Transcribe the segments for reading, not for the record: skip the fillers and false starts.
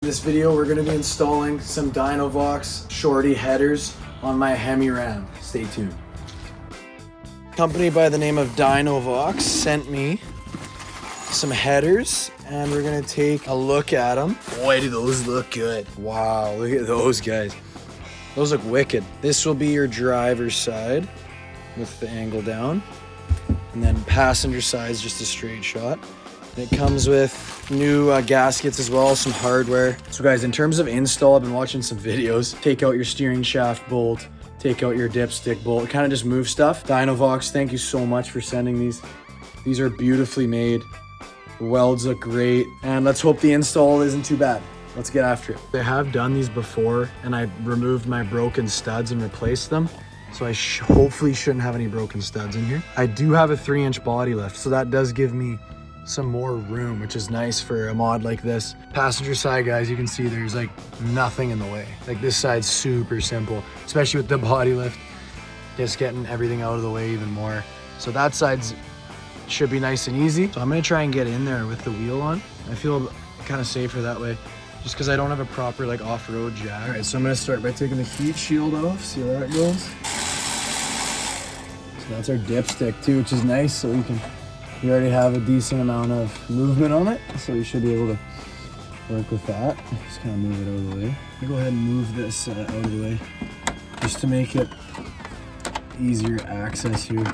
This video, we're gonna be installing some Dynovox Shorty headers on my hemi ram. Stay tuned. Company by the name of Dynovox sent me some headers and we're gonna take a look at them. Boy, do those look good. Wow, look at those guys. Those look wicked. This will be your driver's side with the angle down. And then passenger side is just a straight shot. It comes with new gaskets as well, some hardware. So guys, in terms of install, I've been watching some videos. Take out your steering shaft bolt, take out your dipstick bolt, kind of just move stuff. Dynovox, thank you so much for sending these. These are beautifully made. The welds look great. And let's hope the install isn't too bad. Let's get after it. I have done these before and I removed my broken studs and replaced them. So I hopefully shouldn't have any broken studs in here. I do have a 3-inch body lift, so that does give me some more room, which is nice for a mod like this. Passenger side, guys, you can see there's like nothing in the way. Like this side's super simple, especially with the body lift, just getting everything out of the way even more. So that side's should be nice and easy. So I'm gonna try and get in there with the wheel on. I feel kind of safer that way, just because I don't have a proper like off-road jack. All right, so I'm gonna start by taking the heat shield off. See how that goes? So that's our dipstick too, which is nice. So you already have a decent amount of movement on it. So you should be able to work with that. Just kind of move it out of the way. I'm gonna go ahead and move this out of the way, just to make it easier access here.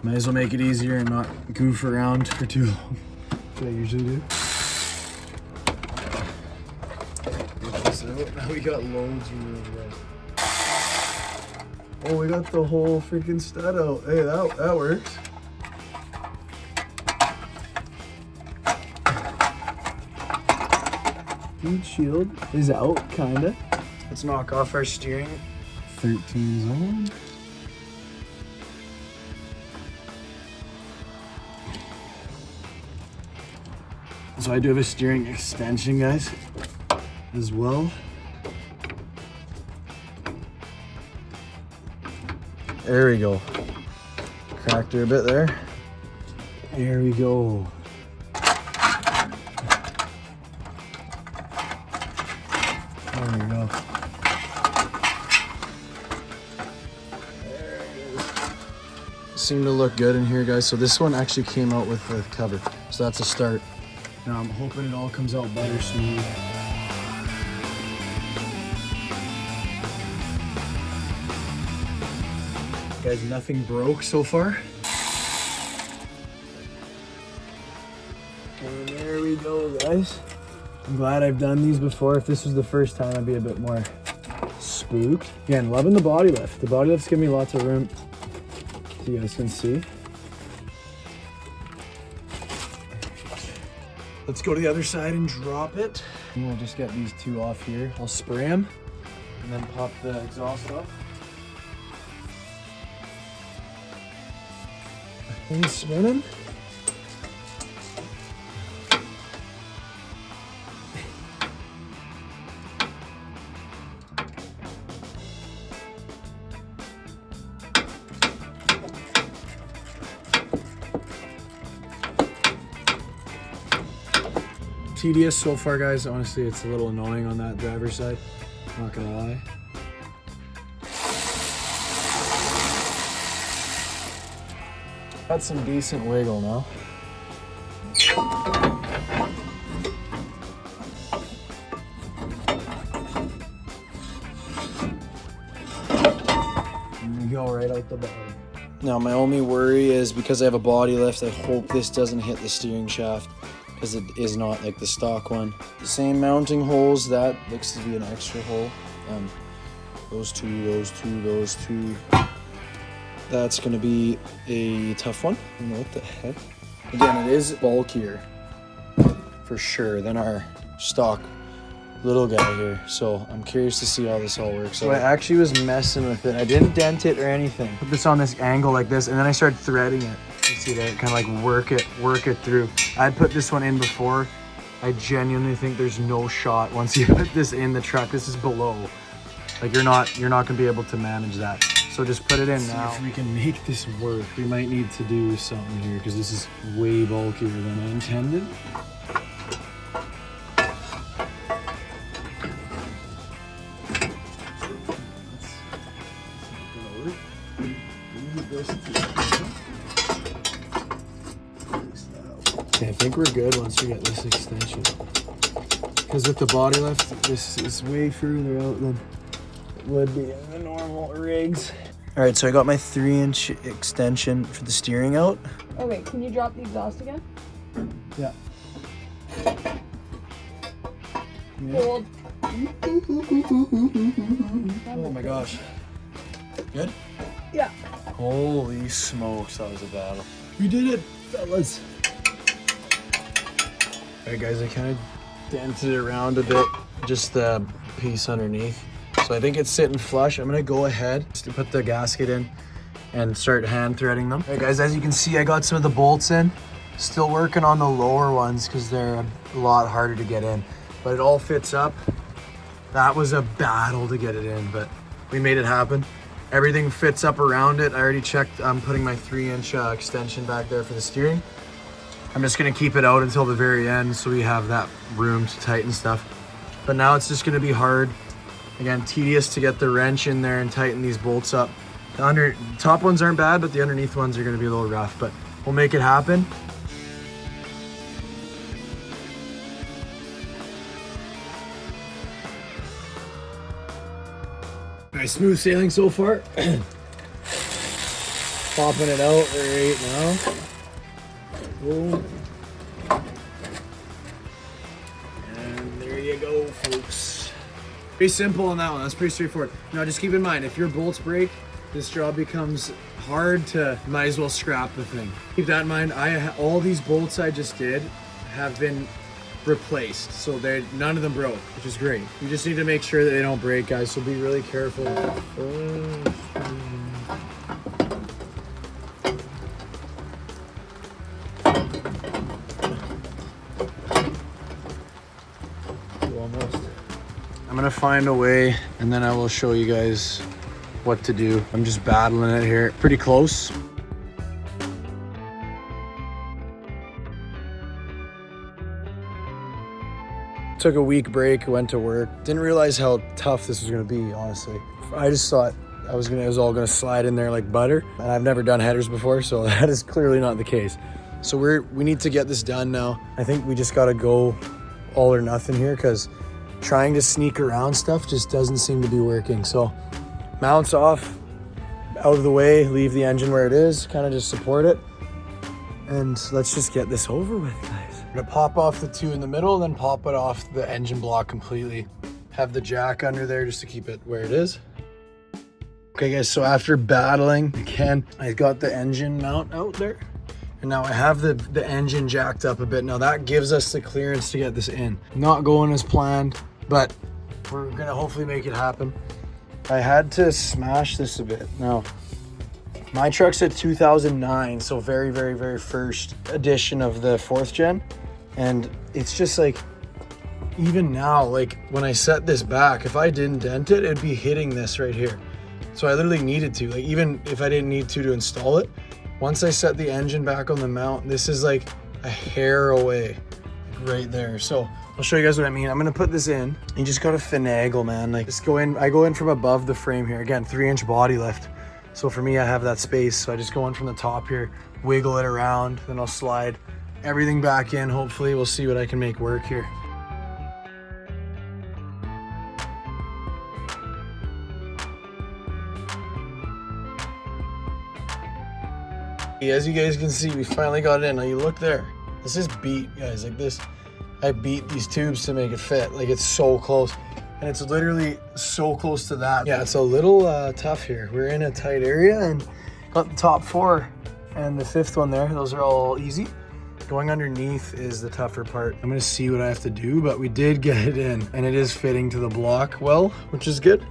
Might as well make it easier and not goof around for too long, which I usually do. Now we got loads of room, guys. Oh, we got the whole freaking stud out. Hey, that works. Heat shield is out, kinda. Let's knock off our steering. 13 zone. So I do have a steering extension, guys, as well. There we go. Cracked her a bit there. There we go. There we go. There it is. Seemed to look good in here, guys. So this one actually came out with the cover. So that's a start. Now I'm hoping it all comes out butter smooth. Guys, nothing broke so far. And there we go, guys. I'm glad I've done these before. If this was the first time, I'd be a bit more spooked. Again, loving the body lift. The body lift's giving me lots of room, so you guys can see. Let's go to the other side and drop it. And we'll just get these two off here. I'll spray them and then pop the exhaust off. And spinning. Tedious so far, guys. Honestly, it's a little annoying on that driver's side. I'm not gonna lie. Got some decent wiggle now. And we go right out the bottom. Now, my only worry is because I have a body lift, I hope this doesn't hit the steering shaft, because it is not like the stock one. The same mounting holes, that looks to be an extra hole. Those two. That's gonna be a tough one. I don't know what the heck. Again, it is bulkier for sure than our stock little guy here. So I'm curious to see how this all works. So I actually was messing with it. I didn't dent it or anything. Put this on this angle like this, and then I started threading it. You see that? Kind of like work it through. I'd put this one in before. I genuinely think there's no shot once you put this in the truck. This is below. Like you're not gonna be able to manage that. So just put it in now. See if we can make this work. We might need to do something here because this is way bulkier than I intended. think we're good once we get this extension. Because with the body lift, this is way further out than it would be in the normal rigs. All right, so I got my 3-inch extension for the steering out. Oh wait, can you drop the exhaust again? Yeah. Hold. Oh my gosh. Good? Yeah. Holy smokes, that was a battle. We did it, fellas. All right, guys, I kind of dented it around a bit, just the piece underneath. So I think it's sitting flush. I'm gonna go ahead just to put the gasket in and start hand threading them. All right, guys, as you can see, I got some of the bolts in. Still working on the lower ones because they're a lot harder to get in, but it all fits up. That was a battle to get it in, but we made it happen. Everything fits up around it. I already checked. I'm putting my 3-inch extension back there for the steering. I'm just gonna keep it out until the very end so we have that room to tighten stuff. But now it's just gonna be hard. Again, tedious to get the wrench in there and tighten these bolts up. The top ones aren't bad, but the underneath ones are gonna be a little rough, but we'll make it happen. Nice smooth sailing so far. Popping it out right now. Boom. And there you go, folks. Pretty simple on that one. That's pretty straightforward. Now just keep in mind, if your bolts break, this job becomes hard to, might as well scrap the thing. Keep that in mind. All these bolts I just did have been replaced, so none of them broke, which is great. You just need to make sure that they don't break, guys, so be really careful. Almost. I'm gonna find a way and then I will show you guys what to do. I'm just battling it here. Pretty close. Took a week break, went to work. Didn't realize how tough this was gonna be, honestly. I just thought it was all gonna slide in there like butter. And I've never done headers before, so that is clearly not the case. So we need to get this done now. I think we just gotta go all or nothing here because trying to sneak around stuff just doesn't seem to be working. So mounts off, out of the way, leave the engine where it is, kind of just support it. And let's just get this over with, guys. I'm gonna pop off the two in the middle, then pop it off the engine block completely. Have the jack under there just to keep it where it is. Okay guys, so after battling again, I got the engine mount out there. And now I have the engine jacked up a bit. Now that gives us the clearance to get this in. Not going as planned, but we're gonna hopefully make it happen. I had to smash this a bit. Now, my truck's a 2009, so very, very, very first edition of the 4th gen. And it's just like, even now, like when I set this back, if I didn't dent it, it'd be hitting this right here. So I literally needed to, like even if I didn't need to install it, once I set the engine back on the mount, this is like a hair away, like right there. So I'll show you guys what I mean. I'm gonna put this in. You just gotta finagle, man. Like just go in, I go in from above the frame here. Again, 3-inch body lift. So for me, I have that space. So I just go in from the top here, wiggle it around, then I'll slide everything back in. Hopefully we'll see what I can make work here. As you guys can see, we finally got it in. Now you look there. This is beat, guys. Like this, I beat these tubes to make it fit. Like it's so close. And it's literally so close to that. Yeah, it's a little tough here. We're in a tight area and got the top 4 and the 5th one there. Those are all easy. Going underneath is the tougher part. I'm gonna see what I have to do, but we did get it in and it is fitting to the block well, which is good.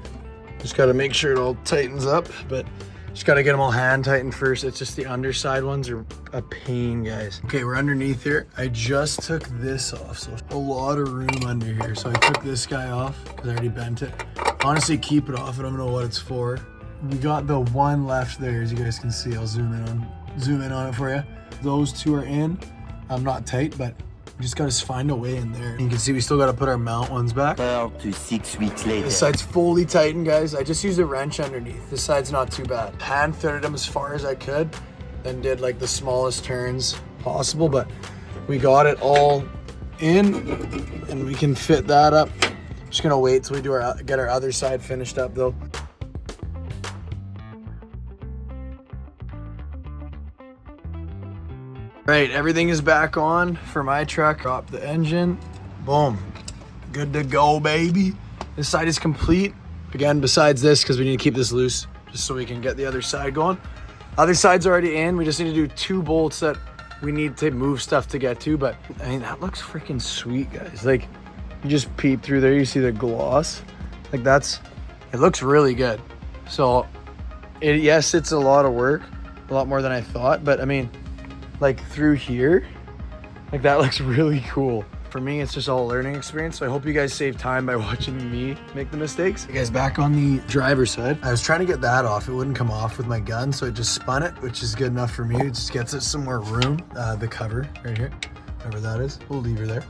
Just gotta make sure it all tightens up, but just gotta get them all hand tightened first. It's just the underside ones are a pain, guys. Okay, we're underneath here. I just took this off, so a lot of room under here. So I took this guy off because I already bent it. Honestly, keep it off. I don't know what it's for. We got the one left there, as you guys can see. I'll zoom in on it for you. Those two are in. I'm not tight, but we just gotta find a way in there. You can see we still gotta put our mount ones back. 4 to 6 weeks later. This side's fully tightened, guys. I just used a wrench underneath. This side's not too bad. Hand threaded them as far as I could, then did like the smallest turns possible, but we got it all in and we can fit that up. Just gonna wait till we do get our other side finished up though. Right, everything is back on for my truck. Drop the engine, boom, good to go, baby. This side is complete. Again, besides this, because we need to keep this loose just so we can get the other side going. Other side's already in. We just need to do 2 bolts that we need to move stuff to get to, but I mean, that looks freaking sweet, guys. Like, you just peep through there, you see the gloss. Like it looks really good. So, yes, it's a lot of work, a lot more than I thought, but I mean, like through here, like that looks really cool. For me, it's just all a learning experience. So I hope you guys save time by watching me make the mistakes. You guys, back on the driver's side, I was trying to get that off. It wouldn't come off with my gun, so it just spun it, which is good enough for me. It just gets it some more room. The cover right here, whatever that is, we'll leave her there.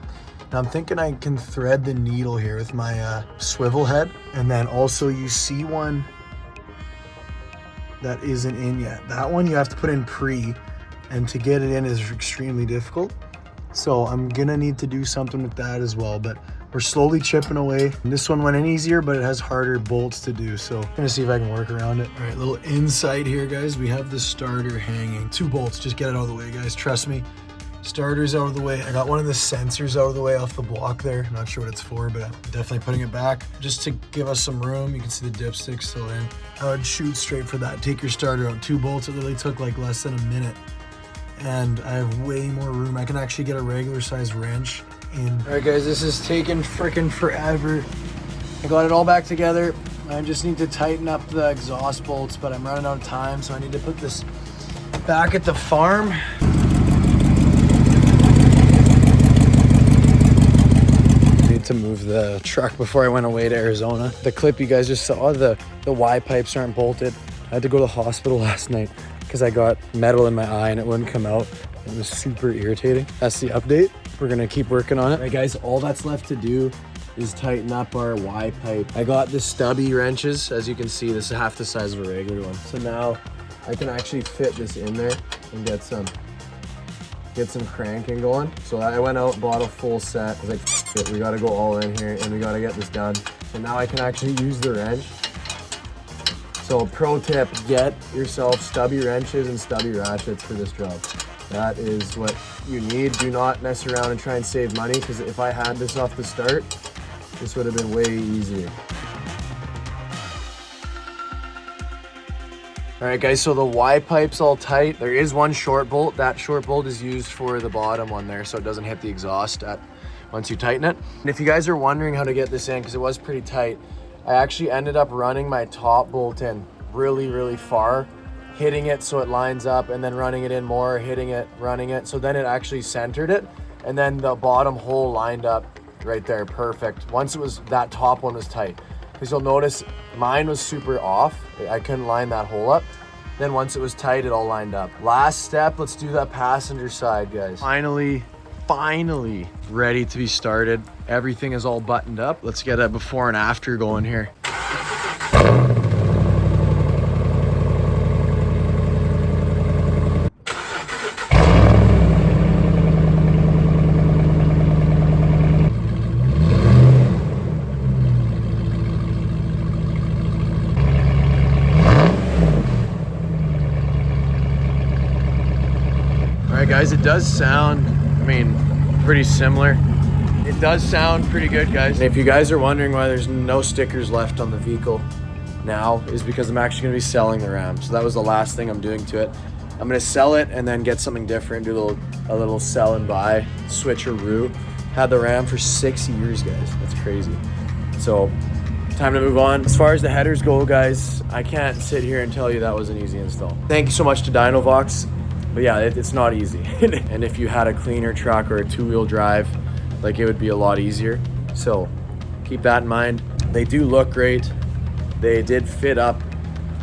Now I'm thinking I can thread the needle here with my swivel head. And then also you see one that isn't in yet. That one you have to put in pre, and to get it in is extremely difficult. So I'm gonna need to do something with that as well, but we're slowly chipping away. And this one went in easier, but it has harder bolts to do. So I'm gonna see if I can work around it. All right, little insight here, guys. We have the starter hanging. 2 bolts, just get it out of the way, guys. Trust me, starter's out of the way. I got one of the sensors out of the way off the block there. Not sure what it's for, but I'm definitely putting it back just to give us some room. You can see the dipstick still in. I would shoot straight for that. Take your starter out. 2 bolts, it literally took like less than a minute. And I have way more room. I can actually get a regular size wrench in. All right, guys, this is taking freaking forever. I got it all back together. I just need to tighten up the exhaust bolts, but I'm running out of time, so I need to put this back at the farm. To move the truck before I went away to Arizona. The clip you guys just saw, the Y pipes aren't bolted. I had to go to the hospital last night because I got metal in my eye and it wouldn't come out. It was super irritating. That's the update. We're gonna keep working on it. All right, guys, all that's left to do is tighten up our Y pipe. I got the stubby wrenches. As you can see, this is half the size of a regular one. So now I can actually fit this in there and get some cranking going. So I went out, bought a full set. I was like, we gotta go all in here and we gotta get this done. And now I can actually use the wrench. So pro tip, get yourself stubby wrenches and stubby ratchets for this job. That is what you need. Do not mess around and try and save money, because if I had this off the start, this would have been way easier. All right, guys, so the Y pipe's all tight. There is one short bolt. That short bolt is used for the bottom one there, so it doesn't hit the exhaust once you tighten it. And if you guys are wondering how to get this in, because it was pretty tight, I actually ended up running my top bolt in really, really far, hitting it so it lines up, and then running it in more, hitting it, running it. So then it actually centered it, and then the bottom hole lined up right there, perfect. Once that top one was tight. Because you'll notice mine was super off. I couldn't line that hole up. Then once it was tight, it all lined up. Last step, let's do that passenger side, guys. Finally ready to be started. Everything is all buttoned up. Let's get a before and after going here. Guys, it does sound, pretty similar. It does sound pretty good, guys. And if you guys are wondering why there's no stickers left on the vehicle now, is because I'm actually gonna be selling the Ram. So that was the last thing I'm doing to it. I'm gonna sell it and then get something different, do a little sell and buy, switcheroo. Had the Ram for 6 years, guys. That's crazy. So time to move on. As far as the headers go, guys, I can't sit here and tell you that was an easy install. Thank you so much to Dynovox. But yeah, it's not easy. And if you had a cleaner truck or a 2-wheel drive, like, it would be a lot easier. So keep that in mind. They do look great. They did fit up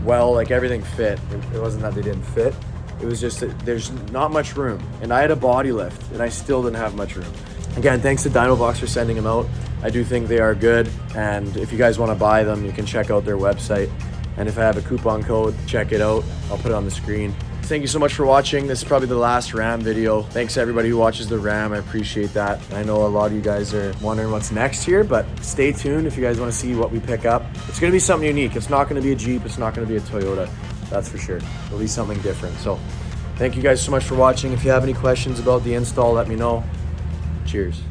well, like everything fit. It wasn't that they didn't fit. It was just that there's not much room. And I had a body lift and I still didn't have much room. Again, thanks to Dynovox for sending them out. I do think they are good. And if you guys want to buy them, you can check out their website. And if I have a coupon code, check it out. I'll put it on the screen. thank you so much for watching. This is probably the last Ram video. Thanks to everybody who watches the Ram. I appreciate that. I know a lot of you guys are wondering what's next here, but stay tuned if you guys want to see what we pick up. It's going to be something unique. It's not going to be a Jeep. It's not going to be a Toyota. That's for sure. It'll be something different. So thank you guys so much for watching. If you have any questions about the install, let me know. Cheers.